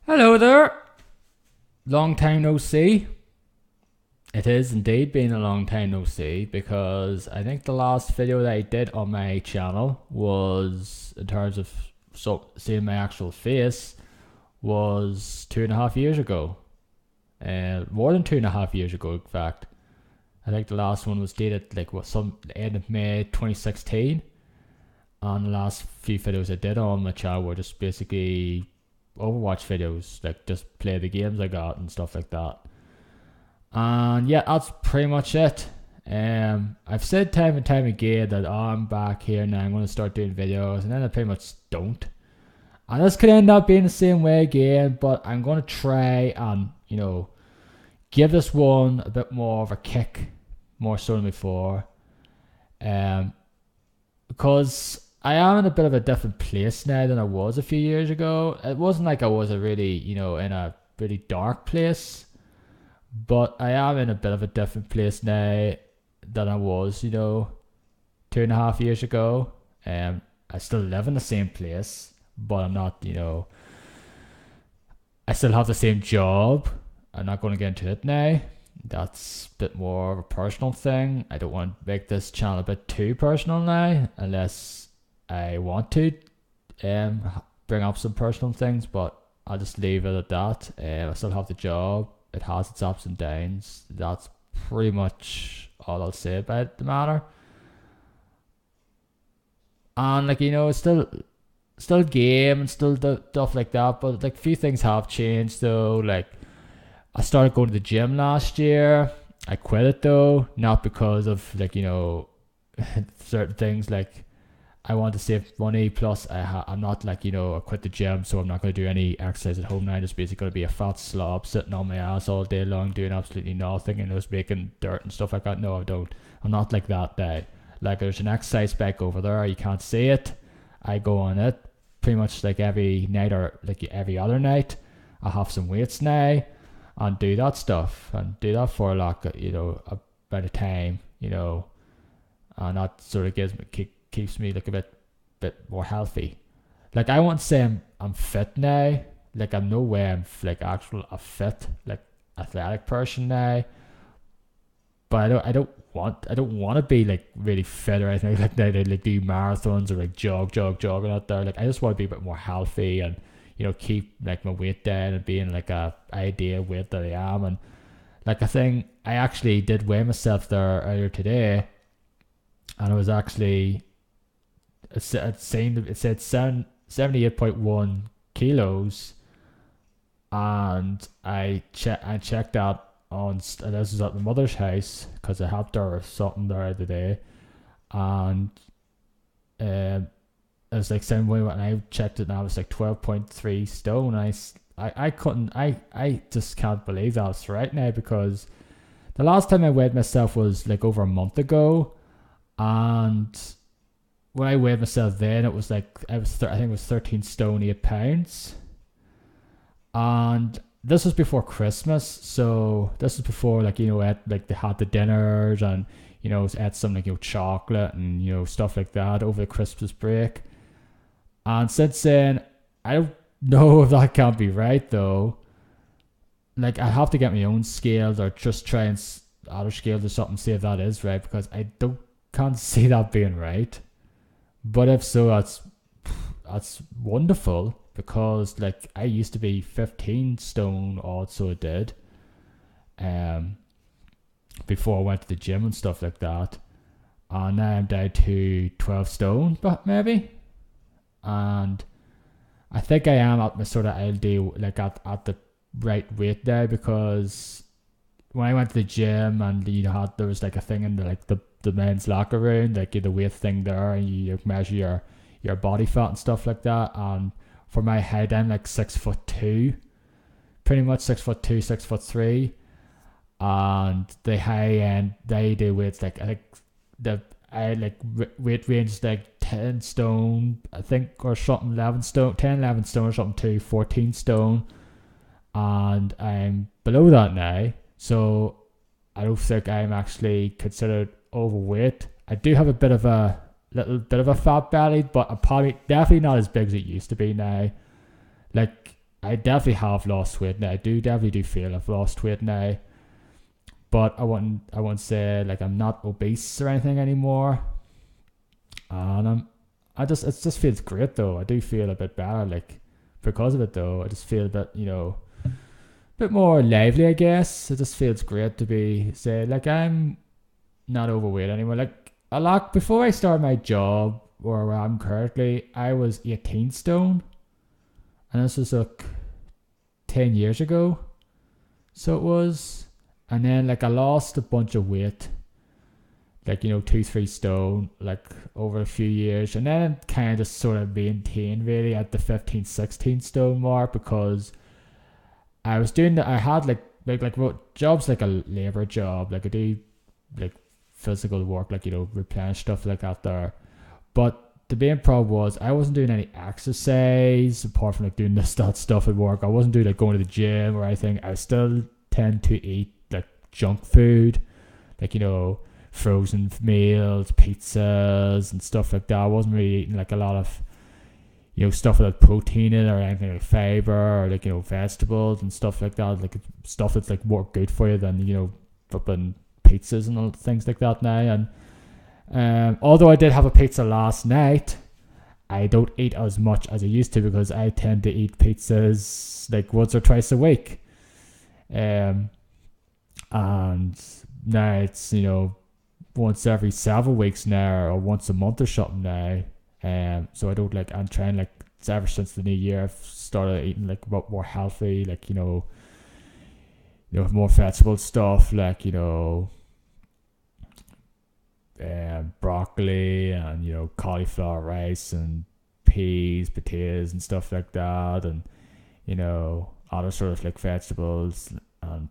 Hello there. Long time no see. It is indeed been a long time no see because I think the last video that I did on my channel was, in terms of seeing my actual face, was 2.5 years ago. More than 2.5 years ago, in fact. I think the last one was dated some end of May 2016, and the last few videos I did on my channel were just basically Overwatch videos, like just play the games I got and stuff like that. And yeah, that's pretty much it. I've said time and time again that I'm back here now, I'm going to start doing videos, and then I pretty much don't. And this could end up being the same way again, but I'm going to try and, give this one a bit more of a kick, more so than before. Because I am in a bit of a different place now than I was a few years ago. It wasn't like I was in a really dark place, but I am in a bit of a different place now than I was, 2.5 years ago. I still live in the same place, but I'm not, I still have the same job. I'm not going to get into it now. That's a bit more of a personal thing. I don't want to make this channel a bit too personal now, unless I want to bring up some personal things, but I'll just leave it at that. I still have the job. It has its ups and downs. That's pretty much all I'll say about the matter. And it's still game and still stuff like that, but a few things have changed though. I started going to the gym last year. I quit it though, not because of certain things. I want to save money, plus I'm not I quit the gym, so I'm not going to do any exercise at home now. I'm just basically going to be a fat slob sitting on my ass all day long doing absolutely nothing and just making dirt and stuff like that. No, I don't. I'm not like that now. There's an exercise bike over there, you can't see it. I go on it pretty much every night, or every other night. I have some weights now and do that stuff and do that for a bit of time, and that sort of keeps me a bit more healthy. I won't say I'm fit now. I'm no way I'm a fit athletic person now. But I don't want to be really fit or anything like that. Do marathons or jogging out there. I just want to be a bit more healthy and keep my weight down and being a ideal weight that I am. And I think I actually did weigh myself there earlier today, and it was actually it said 78.1 kilos, and I checked that on, and this was at my mother's house because I helped her or something there the day, and it was same way when I checked it, and I was 12.3 stone. I just can't believe that's right now, because the last time I weighed myself was over a month ago, and when I weighed myself then, it was I think it was 13 stone 8 pounds, and this was before Christmas. So this was before they had the dinners and ate some chocolate and stuff like that over the Christmas break. And since then, I don't know if that can't be right though. I have to get my own scales or just try and other scales or something, see if that is right, because I can't see that being right. But if so, that's wonderful, because I used to be 15 stone odd, so I did, before I went to the gym and stuff like that, and now I'm down to 12 stone, but maybe, and I think I am at my sort of ideal, at the right weight now, because when I went to the gym and there was a thing in the men's locker room, the weight thing there, and you measure your body fat and stuff like that. And for my height, I'm 6'2", pretty much 6'2", 6'3", and the high end they do weights I think weight range is 10 stone, I think, or something, 11 stone, 10, 11 stone or something, to 14 stone, and I'm below that now. So I don't think I'm actually considered overweight. I do have a bit of a little bit of a fat belly, but I'm probably definitely not as big as it used to be now. I definitely have lost weight now. I definitely do feel I've lost weight now. But I won't say like I'm not obese or anything anymore. And it just feels great though. I do feel a bit better, like because of it though. I just feel a bit, a bit more lively, I guess. It just feels great to be say like I'm not overweight anymore. Like a lot before I started my job or where I'm currently, I was 18 stone, and this was like 10 years ago. So it was, and then like I lost a bunch of weight, like 2-3 stone, like over a few years, and then kind of just sort of maintained really at the 15-16 stone mark because I was doing that. I had like jobs like a labor job, like I do like physical work, like replenish stuff like that there. But the main problem was I wasn't doing any exercise apart from like doing that stuff at work. I wasn't doing like going to the gym or anything. I still tend to eat like junk food, like frozen meals, pizzas and stuff like that. I wasn't really eating like a lot of stuff without protein in it or anything like fiber or like vegetables and stuff like that, like stuff that's like more good for you than flipping pizzas and all things like that now. And although I did have a pizza last night, I don't eat as much as I used to because I tend to eat pizzas like once or twice a week. And now it's once every 7 weeks now or once a month or something now. So I don't like, I'm trying like ever since the new year I've started eating like a lot more healthy, like more vegetable stuff, like broccoli and cauliflower rice and peas, potatoes and stuff like that, and other sort of like vegetables, and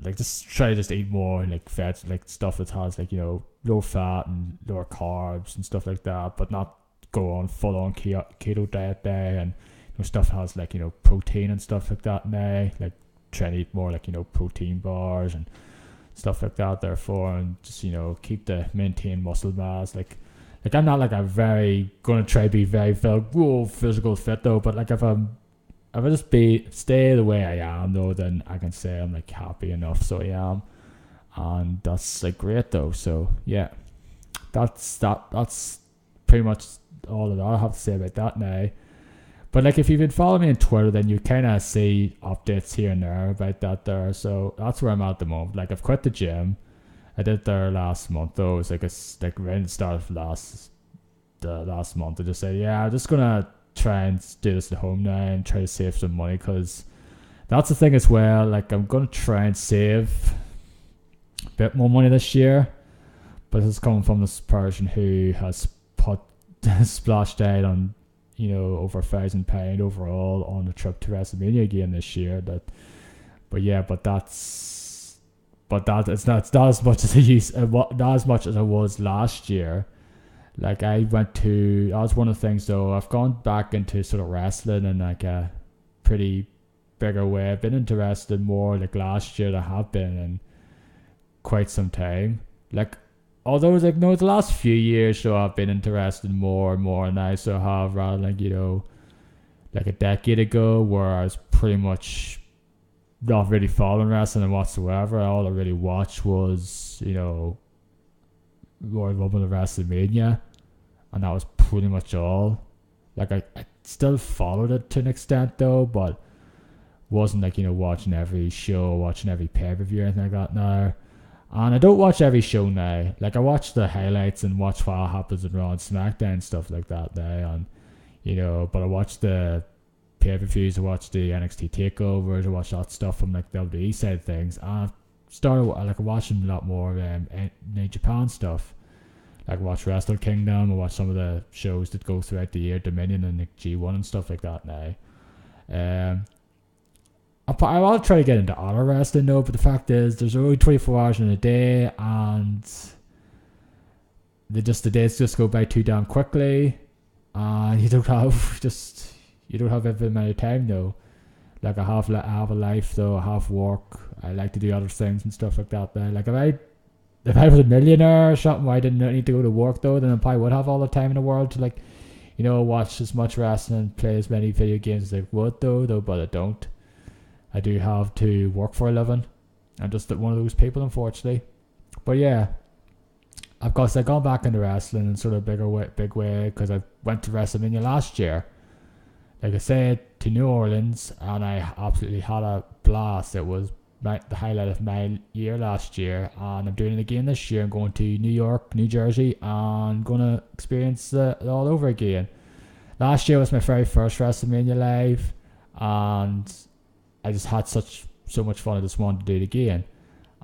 like just try to just eat more like like stuff that has like low fat and lower carbs and stuff like that, but not go on full on keto diet there, and stuff has like protein and stuff like that now, like trying to eat more like protein bars and stuff like that therefore, and just maintain muscle mass, like I'm not like a very gonna try to be very physical fit though, but like if I just stay the way I am though, then I can say I'm like happy enough, so I am, and that's like great though. So yeah, that's pretty much all that I have to say about that now. But like if you've been following me on Twitter, then you kind of see updates here and there about that there. So that's where I'm at the moment. Like I've quit the gym. I did there last month though. It was like right at the start of last month. I just said, yeah, I'm just gonna try and do this at home now and try to save some money, because that's the thing as well. Like I'm gonna try and save a bit more money this year, but this is coming from this person who has put splashed out on over £1,000 overall on the trip to WrestleMania again this year. That it's not as much as not as much as I was last year. Like that was one of the things though. I've gone back into sort of wrestling in like a pretty bigger way. I've been into wrestling more like last year than I have been in quite some time. Like although it's like the last few years, so I've been interested more and more now, so I have, rather than like a decade ago where I was pretty much not really following wrestling whatsoever. All I really watched was Royal Rumble and WrestleMania, and that was pretty much all. Like I still followed it to an extent though, but wasn't like watching every show, watching every pay-per-view or anything like that now. And I don't watch every show now. Like I watch the highlights and watch what happens in Raw and SmackDown and stuff like that now. And but I watch the pay-per-views, I watch the NXT takeovers, I watch that stuff from like the WWE side of things. And I've started like watching a lot more New Japan stuff. Like I watch Wrestle Kingdom, I watch some of the shows that go throughout the year, Dominion and like G1 and stuff like that now. I'll try to get into other wrestling though, but the fact is there's only 24 hours in a day, and the days just go by too damn quickly, and you don't have every amount of time though. Like I have a life though, I have work, I like to do other things and stuff like that. Like if I was a millionaire or something, I didn't need to go to work though, then I probably would have all the time in the world to like watch as much wrestling, play as many video games as I would though, but I don't. I do have to work for a living. I'm just one of those people, unfortunately. But yeah, of course, I gone back into wrestling in sort of big way because I went to WrestleMania last year. Like I said, to New Orleans, and I absolutely had a blast. It was the highlight of my year last year, and I'm doing it again this year. I'm going to New York, New Jersey, and going to experience it all over again. Last year was my very first WrestleMania live, and I just had so much fun. I just wanted to do it again.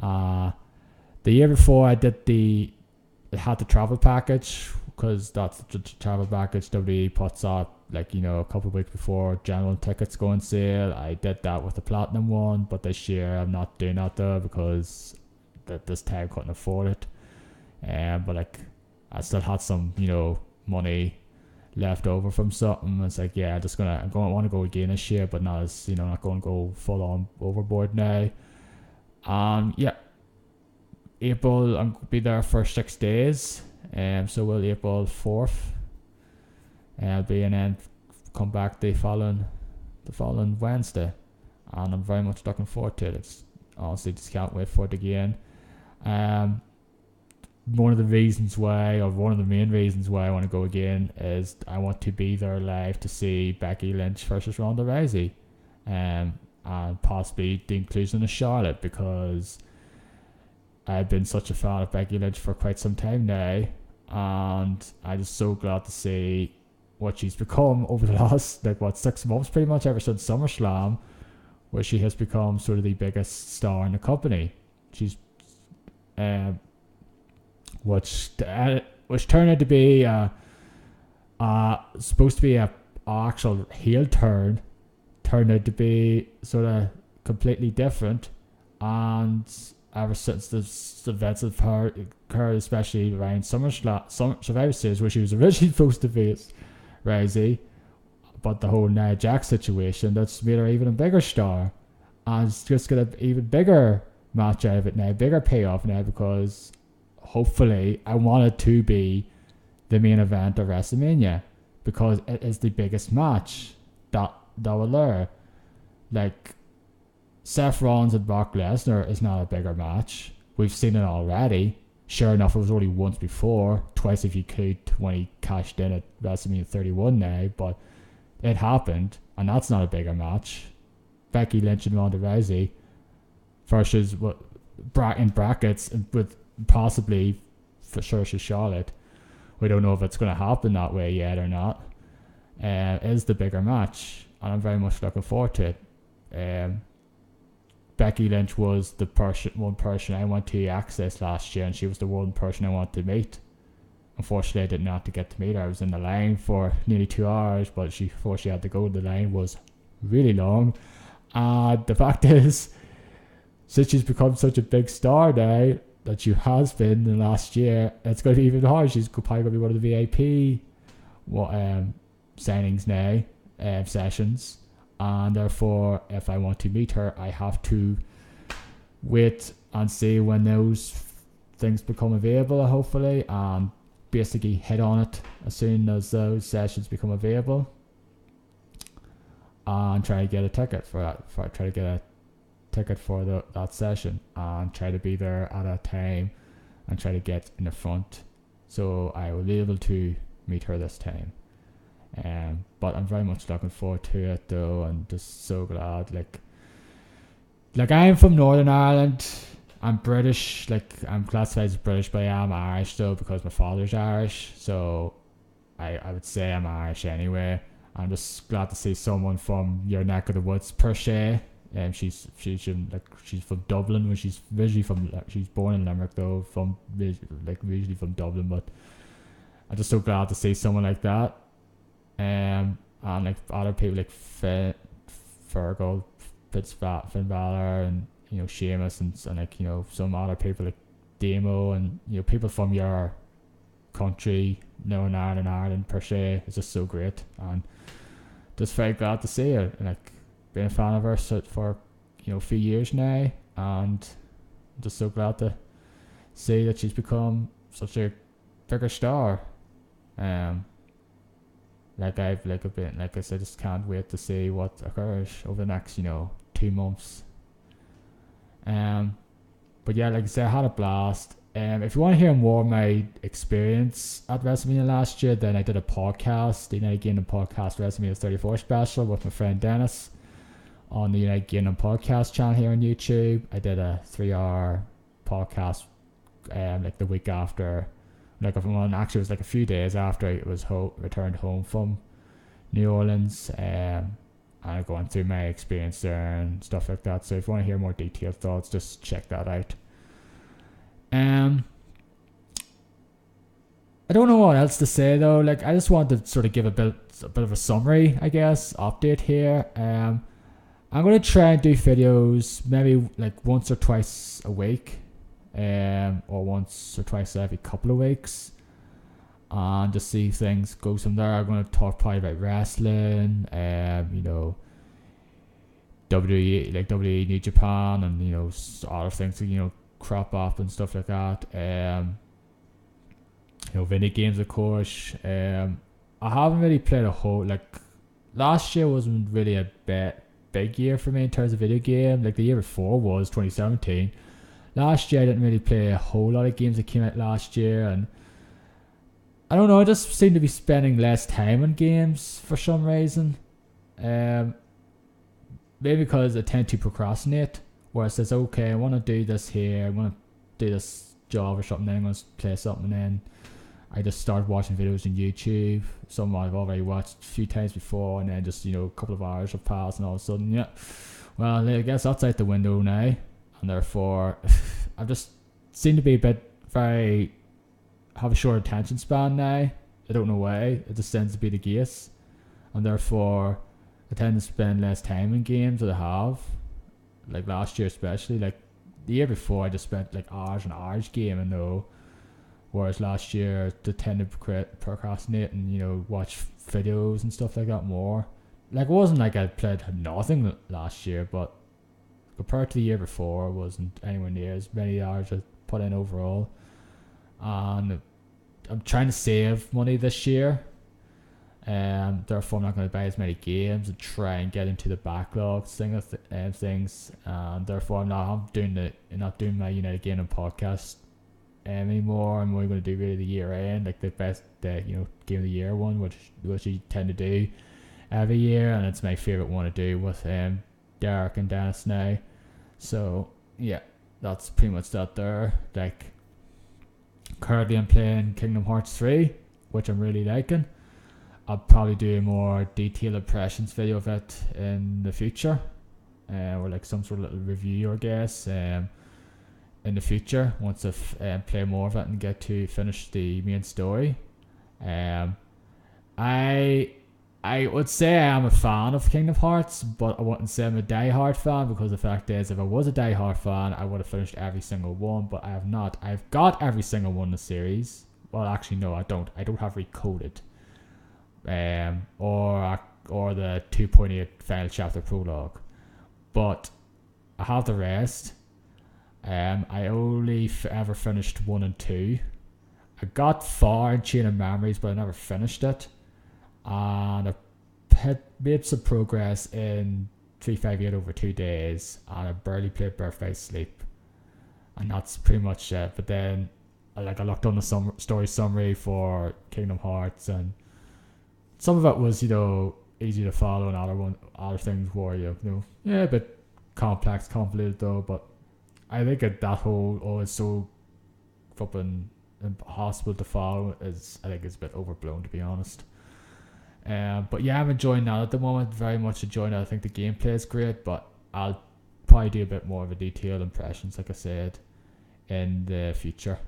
The year before, I had the travel package, because that's the travel package WWE puts out a couple of weeks before general tickets go on sale. I did that with the platinum one, but this year I'm not doing that though because this time couldn't afford it. But I still had some money left over from something. It's I'm going to want to go again this year, but not as not going to go full on overboard now. April I'm gonna be there for 6 days. So will April 4th. I'll be and then come back the following Wednesday, and I'm very much looking forward to it. It's honestly just can't wait for it again. One of the main reasons why I want to go again is I want to be there live to see Becky Lynch versus Ronda Rousey, and possibly the inclusion of Charlotte, because I've been such a fan of Becky Lynch for quite some time now, and I'm just so glad to see what she's become over the last 6 months, pretty much ever since SummerSlam, where she has become sort of the biggest star in the company. She's which turned out to be supposed to be a actual heel turn, turned out to be sort of completely different. And ever since the events have occurred, especially around Survivor Series, where she was originally supposed to face Rousey, but the whole Nia Jax situation, that's made her even a bigger star, and it's just got an even bigger match out of it now, bigger payoff now, because hopefully I want it to be the main event of WrestleMania, because it is the biggest match that will there. Seth Rollins and Brock Lesnar is not a bigger match. We've seen it already. Sure enough, it was only once before, twice if you could, when he cashed in at WrestleMania 31 now, but it happened, and that's not a bigger match. Becky Lynch and Ronda Rousey versus in brackets with possibly for sure Charlotte. We don't know if it's going to happen that way yet or not. Is the bigger match, and I'm very much looking forward to it. Becky Lynch was the one person I went to access last year, and she was the one person I wanted to meet. Unfortunately, I did not get to meet her. I was in the line for nearly 2 hours, but before she had to go, the line was really long. The fact is, since she's become such a big star now, that she has been in the last year, it's going to be even harder. She's probably going to be one of the VIP signings now, sessions. And therefore, if I want to meet her, I have to wait and see when those things become available, hopefully, and basically hit on it as soon as those sessions become available, and try to get a ticket for that. Try to get a ticket for that session, and try to be there at a time, and try to get in the front, so I will be able to meet her this time. But I'm very much looking forward to it though, and just so glad. Like I'm from Northern Ireland. I'm British. I'm classified as British, but I am Irish though, because my father's Irish. So I would say I'm Irish anyway. I'm just glad to see someone from your neck of the woods per se. She's from Dublin, when she's born in Limerick though, usually from Dublin. But I'm just so glad to see someone like that. And other people like Fergal, Finn Balor, and Sheamus, and some other people like Demo, and people from your country, Northern Ireland per se, is just so great, and just very glad to see her. And been a fan of her for a few years now, and just so glad to see that she's become such a bigger star. like I said, just can't wait to see what occurs over the next 2 months. But yeah, like I said, I had a blast. If you want to hear more of my experience at WrestleMania last year, then I did a podcast, the United Kingdom podcast WrestleMania 34 special with my friend Dennis on the United Kingdom podcast channel here on YouTube. I did a 3-hour podcast like the week after, actually it was like a few days after I was returned home from New Orleans, and going through my experience there and stuff like that. So if you want to hear more detailed thoughts, just check that out. I don't know what else to say though. Like, I just want to sort of give a bit of a summary, I guess, update here. I'm gonna try and do videos maybe like once or twice a week, or once or twice every couple of weeks, and just see things go from there. I'm gonna talk probably about wrestling, WWE, like WWE New Japan, and other things that crop up and stuff like that. Video games, of course. I haven't really played a whole, like, last year wasn't really a big year for me in terms of video game. Like, the year before was 2017. Last year I didn't really play a whole lot of games that came out last year, and I don't know, I just seem to be spending less time on games for some reason. Maybe because I tend to procrastinate, where it says, okay, I want to do this here, I want to do this job or something, then I'm going to play something, and then I just start watching videos on YouTube, some I've already watched a few times before, and then just, a couple of hours have passed, and all of a sudden, well, I guess that's out the window now, and therefore, I just seem to be a bit have a short attention span now. I don't know why, it just tends to be the case, and therefore, I tend to spend less time in games than I have, like last year especially. Like, the year before, I just spent like hours and hours gaming though, whereas last year I tend to procrastinate and watch videos and stuff like that more. Like, it wasn't like I played nothing last year, but compared to the year before, it wasn't anywhere near as many hours I put in overall. And I'm trying to save money this year, therefore I'm not going to buy as many games and try and get into the backlogs things, and therefore I'm not doing my United Gaming podcast anymore. I'm only going to do really the year end, like the best game of the year one, which you tend to do every year, and it's my favorite one to do with Derek and Dennis now. So yeah, that's pretty much that there. Like, currently I'm playing Kingdom Hearts 3, which I'm really liking. I'll probably do a more detailed impressions video of it in the future, or like some sort of little review, I guess, in the future once I play more of it and get to finish the main story. I would say I am a fan of Kingdom Hearts, but I wouldn't say I'm a die-hard fan, because the fact is, if I was a die-hard fan, I would have finished every single one, but I have not. I've got every single one in the series. Well, actually, no, I don't. I don't have Recoded. Or the 2.8 final chapter prologue, but I have the rest. I only ever finished 1 and 2. I got far in Chain of Memories, but I never finished it, and I made some progress in 358 over 2 days, and I barely played Birth by Sleep, and that's pretty much it. But then I looked on the story summary for Kingdom Hearts, and some of it was, easy to follow, and other things were, a bit complex, convoluted though. But I think that whole, it's so fucking impossible to follow, it's a bit overblown, to be honest. But yeah, I'm enjoying that at the moment, very much enjoying it. I think the gameplay is great, but I'll probably do a bit more of a detailed impressions, like I said, in the future.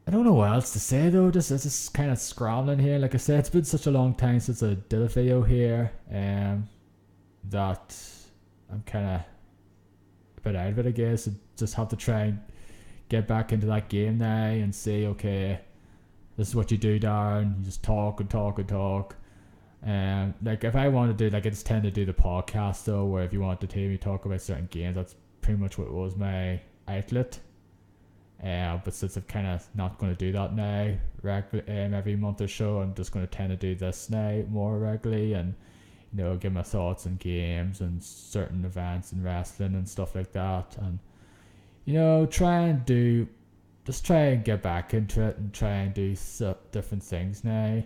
I don't know what else to say though. Just kind of scrambling here. Like I said, it's been such a long time since I did a video here, that I'm kind of a bit out of it, I guess. I just have to try and get back into that game now and say, okay, this is what you do, Darren. You just talk and talk and talk. Like, if I want to do, like, I just tend to do the podcast though, where if you want to hear me talk about certain games, that's pretty much what was my outlet. But since I'm kind of not going to do that now every month or so, I'm just going to tend to do this now more regularly, and give my thoughts on games and certain events and wrestling and stuff like that, and try and get back into it and try and do different things now.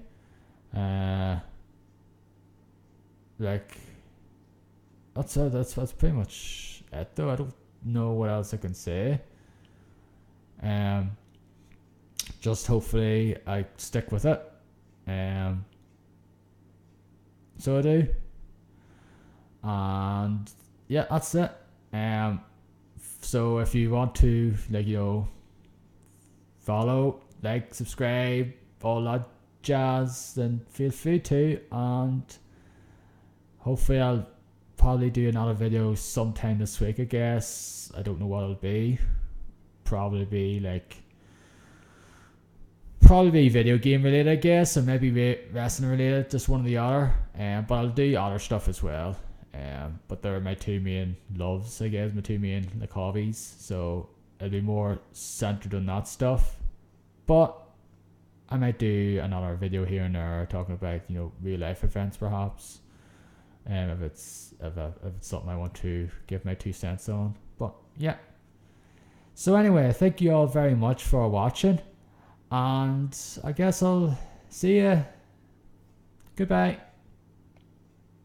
Like that's pretty much it though. I don't know what else I can say. Just hopefully I stick with it. So I do. And yeah, that's it. So if you want to follow, subscribe, all that jazz, then feel free to, and hopefully I'll probably do another video sometime this week, I guess. I don't know what it'll be. Probably be video game related, I guess, or maybe wrestling related, just one or the other. But I'll do other stuff as well. But they're my two main loves, I guess, my two main hobbies. So it'll be more centered on that stuff. But I might do another video here and there talking about real life events perhaps. If it's something I want to give my 2 cents on. But yeah. So anyway, thank you all very much for watching, and I guess I'll see you. Goodbye.